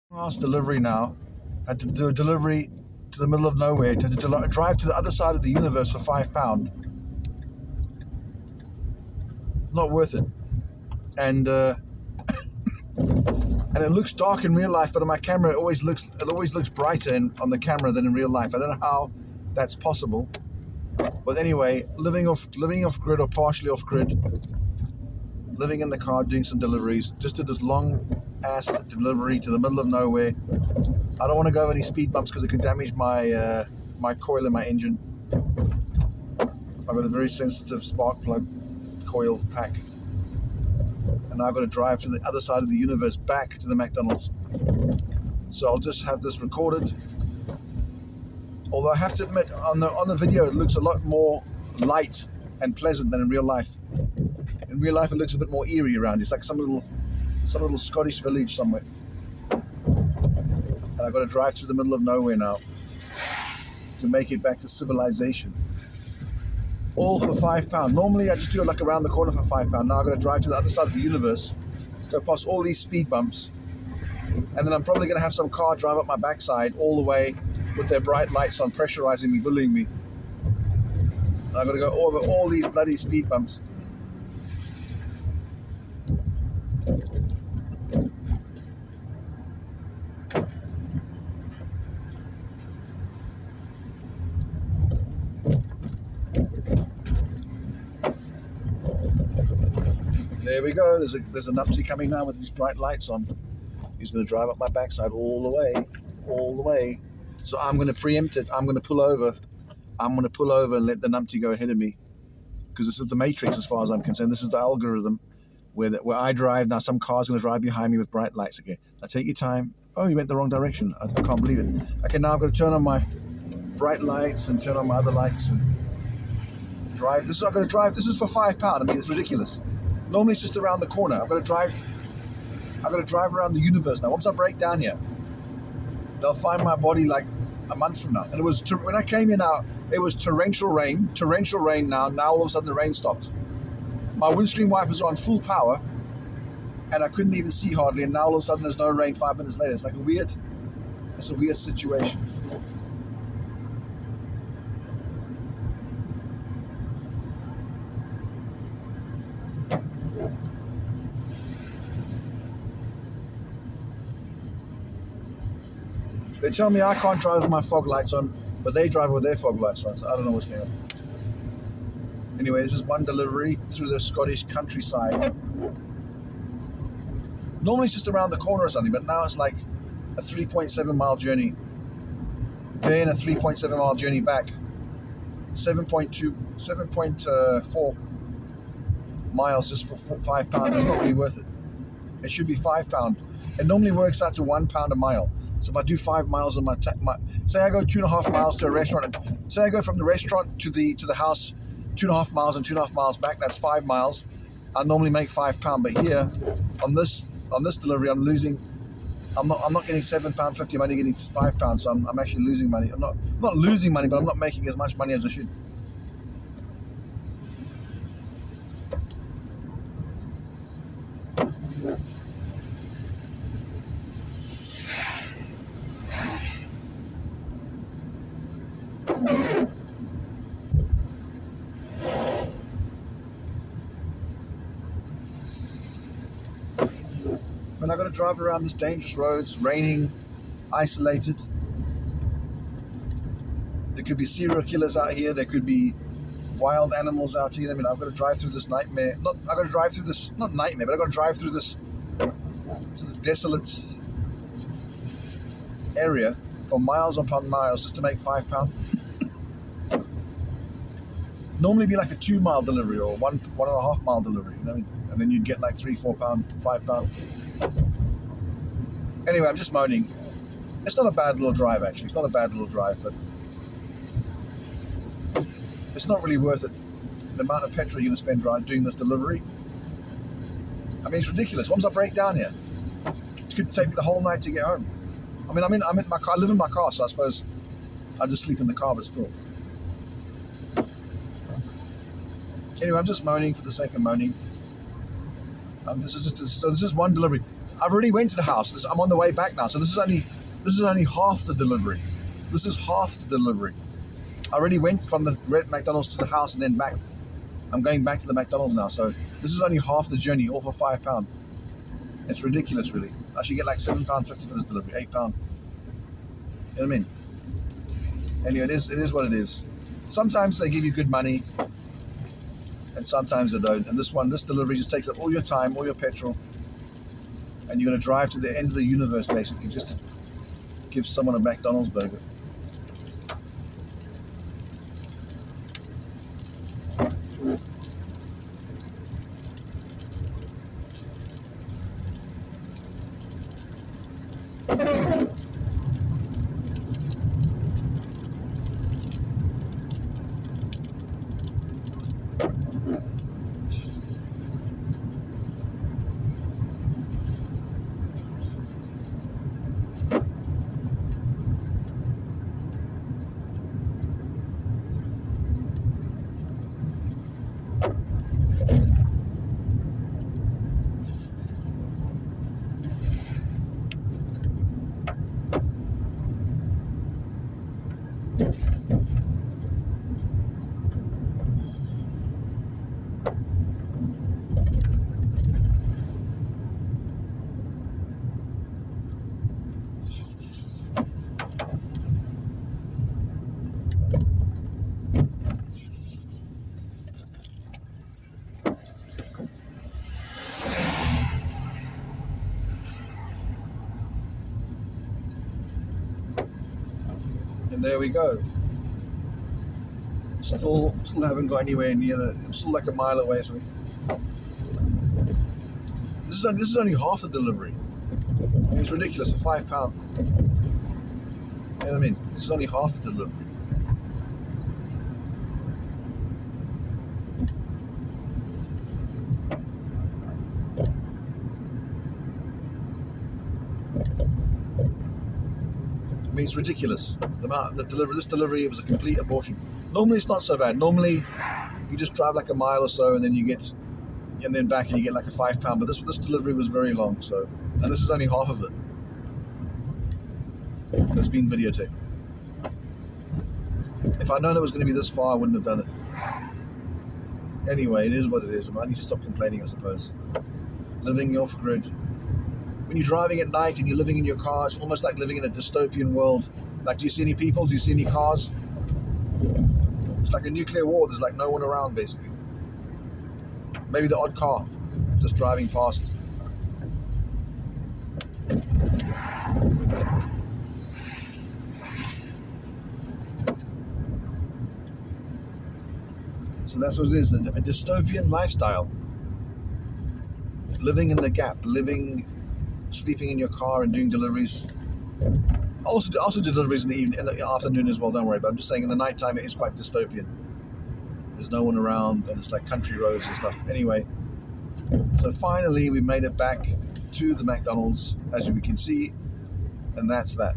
Last delivery now. Had to do a delivery to the middle of nowhere. To drive to the other side of the universe for £5. Not worth it. And it looks dark in real life, but on my camera it always looks brighter on the camera than in real life. I don't know how that's possible. But anyway, living off grid or partially off grid, living in the car, doing some deliveries. Just did this long ass delivery to the middle of nowhere. I don't want to go over any speed bumps because it could damage my my coil in my engine. I've got a very sensitive spark plug coil pack, and now I've got to drive to the other side of the universe back to the McDonald's. So I'll just have this recorded. Although I have to admit, on the video it looks a lot more light and pleasant than in real life. In real life it looks a bit more eerie around. It's like some little Scottish village somewhere. And I've got to drive through the middle of nowhere now to make it back to civilization. All for £5. Normally I just do it like around the corner for £5. Now I've got to drive to the other side of the universe, go past all these speed bumps, and then I'm probably going to have some car drive up my backside all the way with their bright lights on, pressurizing me, bullying me. And I've got to go over all these bloody speed bumps. There we go. There's a nupsy coming now with these bright lights on. He's going to drive up my backside all the way. So I'm going to preempt it. I'm going to pull over. And let the numpty go ahead of me, because this is the Matrix as far as I'm concerned. This is the algorithm where I drive. Now some car's going to drive behind me with bright lights. Okay, now take your time. Oh, you went the wrong direction. I can't believe it. Okay, now I've got to turn on my bright lights and turn on my other lights and drive. I've got to drive. This is for £5. I mean, it's ridiculous. Normally it's just around the corner. I've got to drive around the universe now. Once I break down here, they'll find my body like a month from now. And it was when I came here now, it was torrential rain now. Now all of a sudden the rain stopped. My windscreen wipers are on full power, and I couldn't even see hardly. And now all of a sudden there's no rain 5 minutes later. It's like it's a weird situation. They tell me I can't drive with my fog lights on, but they drive with their fog lights on, so I don't know what's going on. Anyway, this is one delivery through the Scottish countryside. Normally it's just around the corner or something, but now it's like a 3.7 mile journey. Then a 3.7 mile journey back. 7.4 miles just for £5. It's not really worth it. It should be £5. It normally works out to £1 a mile. So if I do 5 miles on my say I go 2.5 miles to a restaurant, say I go from the restaurant to the house 2.5 miles and 2.5 miles back, that's 5 miles. I normally make £5, but here on this delivery I'm not getting £7.50, I'm only getting £5, so I'm actually losing money. I'm not losing money, but I'm not making as much money as I should. And I've got to drive around these dangerous roads, raining, isolated. There could be serial killers out here. There could be wild animals out here. I mean, I've got to drive through this nightmare. Not nightmare, but I've got to drive through this sort of desolate area for miles upon miles just to make £5. Normally be like a 2 mile delivery or 1.5 mile delivery, you know, and then you'd get like £3, £4, £5. Anyway, I'm just moaning. It's not a bad little drive, actually. It's not a bad little drive, but it's not really worth it. The amount of petrol you're going to spend doing this delivery. I mean, it's ridiculous. Once I break down here, it could take me the whole night to get home. I mean, I'm in my car. I live in my car, so I suppose I'll just sleep in the car, but still. Anyway, I'm just moaning for the sake of moaning. This is one delivery. I've already went to the house. I'm on the way back now. So this is only half the delivery. This is half the delivery. I already went from the McDonald's to the house and then back. I'm going back to the McDonald's now. So this is only half the journey, all for £5. It's ridiculous, really. I should get like £7.50 for this delivery, £8. You know what I mean? Anyway, it is what it is. Sometimes they give you good money, and sometimes they don't. And this delivery just takes up all your time, all your petrol, and you're going to drive to the end of the universe, basically, just to give someone a McDonald's burger. And there we go. Still haven't got anywhere near I'm still like a mile away. So this is only half the delivery. I mean, it's ridiculous for £5. You know what I mean? This is only half the delivery. I mean, it's ridiculous. This delivery, it was a complete abortion. Normally, it's not so bad. Normally, you just drive like a mile or so, and then back, and you get like a £5. But this delivery was very long. So, and this is only half of it. It's been videotaped. If I'd known it was going to be this far, I wouldn't have done it. Anyway, it is what it is. I need to stop complaining, I suppose. Living off grid. When you're driving at night and you're living in your car, it's almost like living in a dystopian world. Like, do you see any people? Do you see any cars? It's like a nuclear war. There's like no one around, basically. Maybe the odd car just driving past. So that's what it is, a dystopian lifestyle. Living in the gap, sleeping in your car and doing deliveries. Also do deliveries in the afternoon as well, don't worry. But I'm just saying in the nighttime it is quite dystopian. There's no one around and it's like country roads and stuff. Anyway, so finally we made it back to the McDonald's, as we can see, and that's that.